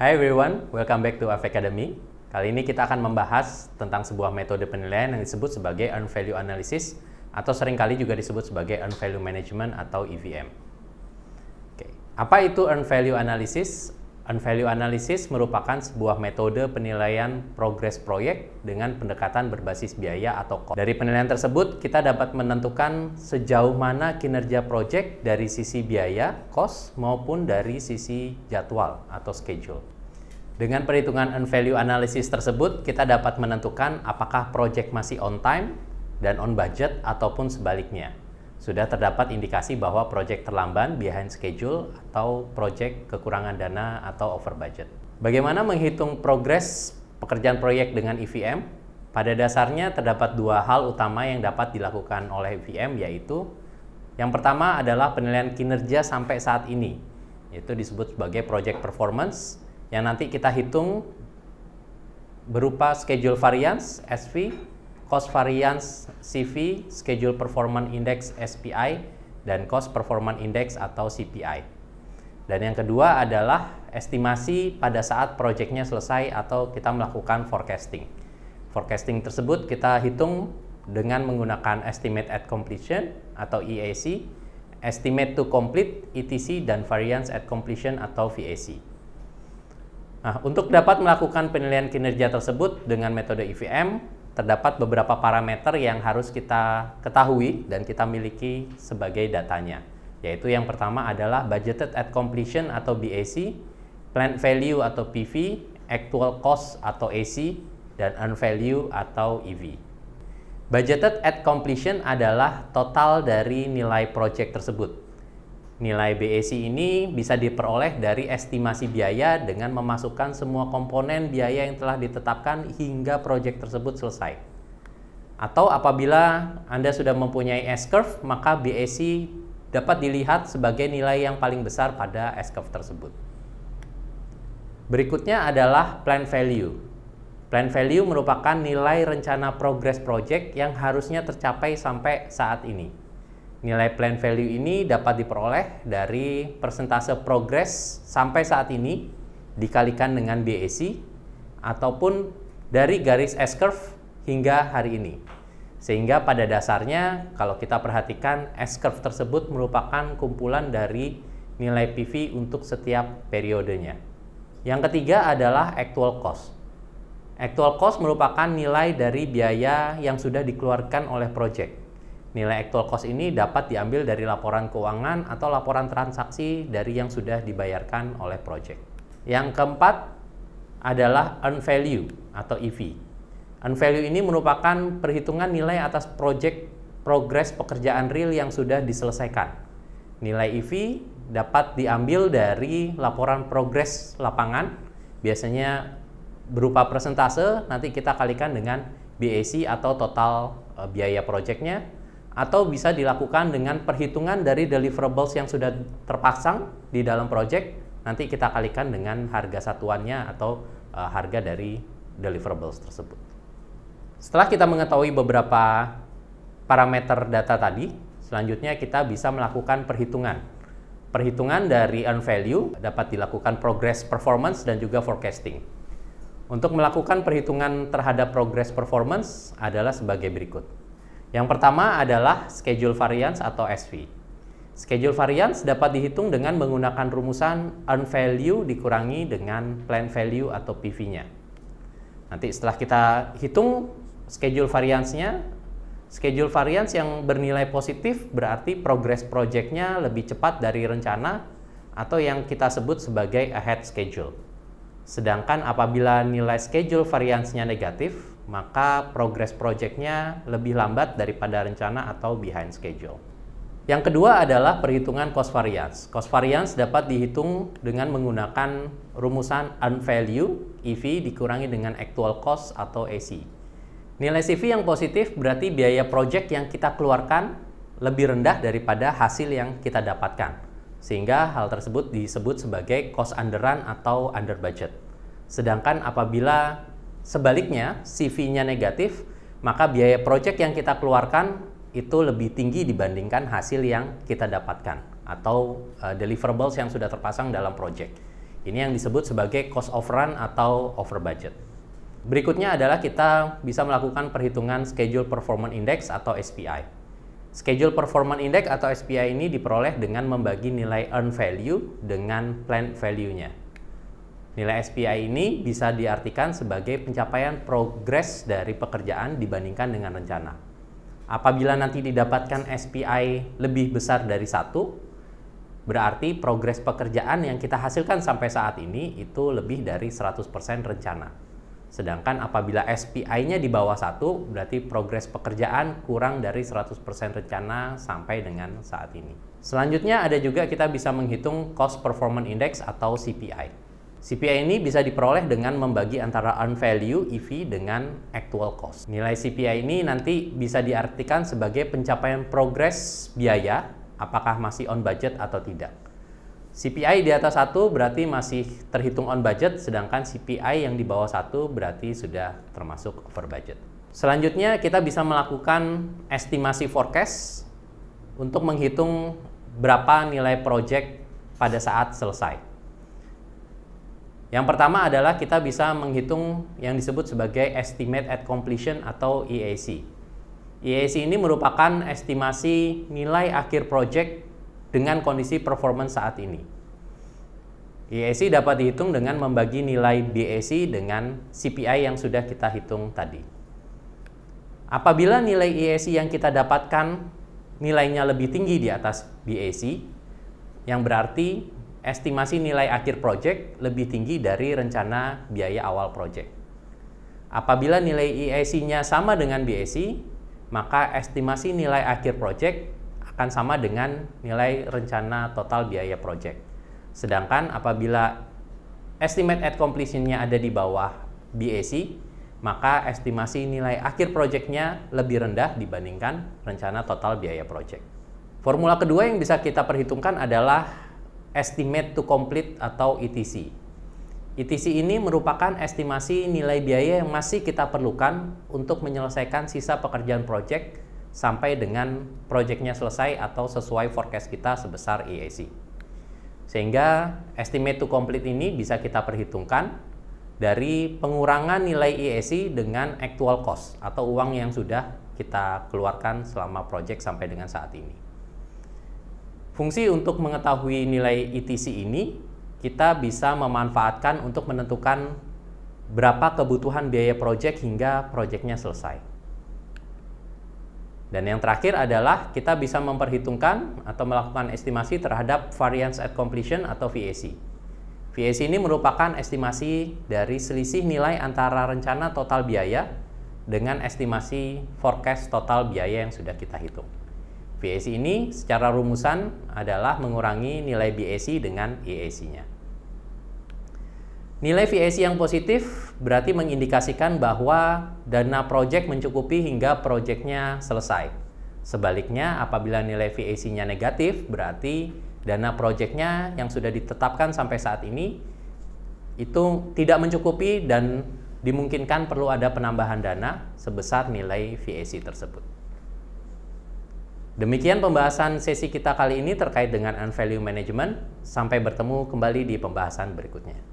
Hi everyone, welcome back to AF Academy. Kali ini kita akan membahas tentang sebuah metode penilaian yang disebut sebagai Earned Value Analysis atau seringkali juga disebut sebagai Earned Value Management atau EVM. Oke. Apa itu Earned Value Analysis? Earned Value Analysis merupakan sebuah metode penilaian progres proyek dengan pendekatan berbasis biaya atau cost. Dari penilaian tersebut, kita dapat menentukan sejauh mana kinerja proyek dari sisi biaya, cost, maupun dari sisi jadwal atau schedule. Dengan perhitungan Earned Value Analysis tersebut, kita dapat menentukan apakah proyek masih on time dan on budget ataupun sebaliknya. Sudah terdapat indikasi bahwa proyek terlambat, behind schedule, atau proyek kekurangan dana atau over budget. Bagaimana menghitung progres pekerjaan proyek dengan EVM? Pada dasarnya terdapat dua hal utama yang dapat dilakukan oleh EVM, yaitu yang pertama adalah penilaian kinerja sampai saat ini, yaitu disebut sebagai project performance, yang nanti kita hitung berupa schedule variance, SV, cost variance CV, Schedule Performance Index SPI, dan Cost Performance Index atau CPI. Dan yang kedua adalah estimasi pada saat proyeknya selesai atau kita melakukan forecasting. Forecasting tersebut kita hitung dengan menggunakan Estimate at Completion atau EAC, Estimate to Complete ETC, dan Variance at Completion atau VAC. Nah, untuk dapat melakukan penilaian kinerja tersebut dengan metode EVM, terdapat beberapa parameter yang harus kita ketahui dan kita miliki sebagai datanya, yaitu yang pertama adalah Budgeted at Completion atau BAC, Planned Value atau PV, Actual Cost atau AC, dan Earned Value atau EV. Budgeted at Completion adalah total dari nilai project tersebut. Nilai BAC ini bisa diperoleh dari estimasi biaya dengan memasukkan semua komponen biaya yang telah ditetapkan hingga proyek tersebut selesai. Atau apabila Anda sudah mempunyai S-curve, maka BAC dapat dilihat sebagai nilai yang paling besar pada S-curve tersebut. Berikutnya adalah Planned Value. Planned Value merupakan nilai rencana progres project yang harusnya tercapai sampai saat ini. Nilai planned value ini dapat diperoleh dari persentase progres sampai saat ini dikalikan dengan BAC ataupun dari garis S-curve hingga hari ini. Sehingga pada dasarnya kalau kita perhatikan S-curve tersebut merupakan kumpulan dari nilai PV untuk setiap periodenya. Yang ketiga adalah actual cost. Actual cost merupakan nilai dari biaya yang sudah dikeluarkan oleh project. Nilai actual cost ini dapat diambil dari laporan keuangan atau laporan transaksi dari yang sudah dibayarkan oleh project. Yang keempat adalah Earned Value atau EV. Earned Value ini merupakan perhitungan nilai atas project progres pekerjaan real yang sudah diselesaikan. Nilai EV dapat diambil dari laporan progres lapangan, biasanya berupa persentase, nanti kita kalikan dengan BAC atau total biaya projectnya, atau bisa dilakukan dengan perhitungan dari deliverables yang sudah terpasang di dalam project, nanti kita kalikan dengan harga satuannya atau harga dari deliverables tersebut. Setelah kita mengetahui beberapa parameter data tadi, selanjutnya kita bisa melakukan perhitungan. Perhitungan dari Earned Value dapat dilakukan progress performance dan juga forecasting. Untuk melakukan perhitungan terhadap progress performance adalah sebagai berikut. Yang pertama adalah Schedule Variance atau SV. Schedule Variance dapat dihitung dengan menggunakan rumusan Earned Value dikurangi dengan Planned Value atau PV-nya. Nanti setelah kita hitung Schedule Variance-nya, Schedule Variance yang bernilai positif berarti progress project-nya lebih cepat dari rencana atau yang kita sebut sebagai ahead schedule. Sedangkan apabila nilai Schedule Variance-nya negatif, maka progres project-nya lebih lambat daripada rencana atau behind schedule. Yang kedua adalah perhitungan cost variance. Cost variance dapat dihitung dengan menggunakan rumusan Earned Value, EV, dikurangi dengan Actual Cost atau AC. Nilai CV yang positif berarti biaya project yang kita keluarkan lebih rendah daripada hasil yang kita dapatkan. Sehingga hal tersebut disebut sebagai cost underrun atau under budget. Sedangkan apabila sebaliknya, CV-nya negatif, maka biaya project yang kita keluarkan itu lebih tinggi dibandingkan hasil yang kita dapatkan atau deliverables yang sudah terpasang dalam project. Ini yang disebut sebagai cost overrun atau over budget. Berikutnya adalah kita bisa melakukan perhitungan Schedule Performance Index atau SPI. Schedule Performance Index atau SPI ini diperoleh dengan membagi nilai earned value dengan planned value-nya. Nilai SPI ini bisa diartikan sebagai pencapaian progres dari pekerjaan dibandingkan dengan rencana. Apabila nanti didapatkan SPI lebih besar dari 1, berarti progres pekerjaan yang kita hasilkan sampai saat ini itu lebih dari 100% rencana. Sedangkan apabila SPI-nya di bawah 1, berarti progres pekerjaan kurang dari 100% rencana sampai dengan saat ini. Selanjutnya ada juga kita bisa menghitung Cost Performance Index atau CPI. CPI ini bisa diperoleh dengan membagi antara earned value EV dengan actual cost. Nilai CPI ini nanti bisa diartikan sebagai pencapaian progres biaya, apakah masih on budget atau tidak. CPI di atas 1 berarti masih terhitung on budget, sedangkan CPI yang di bawah 1 berarti sudah termasuk over budget. Selanjutnya kita bisa melakukan estimasi forecast untuk menghitung berapa nilai project pada saat selesai. Yang pertama adalah kita bisa menghitung yang disebut sebagai Estimate at Completion atau EAC. EAC ini merupakan estimasi nilai akhir project dengan kondisi performance saat ini. EAC dapat dihitung dengan membagi nilai BAC dengan CPI yang sudah kita hitung tadi. Apabila nilai EAC yang kita dapatkan nilainya lebih tinggi di atas BAC, yang berarti estimasi nilai akhir project lebih tinggi dari rencana biaya awal project. Apabila nilai EAC-nya sama dengan BAC, maka estimasi nilai akhir project akan sama dengan nilai rencana total biaya project. Sedangkan apabila estimate at completion-nya ada di bawah BAC, maka estimasi nilai akhir project-nya lebih rendah dibandingkan rencana total biaya project. Formula kedua yang bisa kita perhitungkan adalah estimate to complete atau ETC. ETC ini merupakan estimasi nilai biaya yang masih kita perlukan untuk menyelesaikan sisa pekerjaan project sampai dengan proyeknya selesai atau sesuai forecast kita sebesar EAC. Sehingga estimate to complete ini bisa kita perhitungkan dari pengurangan nilai EAC dengan actual cost atau uang yang sudah kita keluarkan selama proyek sampai dengan saat ini. Fungsi untuk mengetahui nilai ETC ini kita bisa memanfaatkan untuk menentukan berapa kebutuhan biaya proyek hingga proyeknya selesai. Dan yang terakhir adalah kita bisa memperhitungkan atau melakukan estimasi terhadap variance at completion atau VAC. VAC ini merupakan estimasi dari selisih nilai antara rencana total biaya dengan estimasi forecast total biaya yang sudah kita hitung. VAC ini secara rumusan adalah mengurangi nilai BAC dengan EAC-nya. Nilai VAC yang positif berarti mengindikasikan bahwa dana proyek mencukupi hingga proyeknya selesai. Sebaliknya, apabila nilai VAC-nya negatif, berarti dana proyeknya yang sudah ditetapkan sampai saat ini itu tidak mencukupi dan dimungkinkan perlu ada penambahan dana sebesar nilai VAC tersebut. Demikian pembahasan sesi kita kali ini terkait dengan earned value management. Sampai bertemu kembali di pembahasan berikutnya.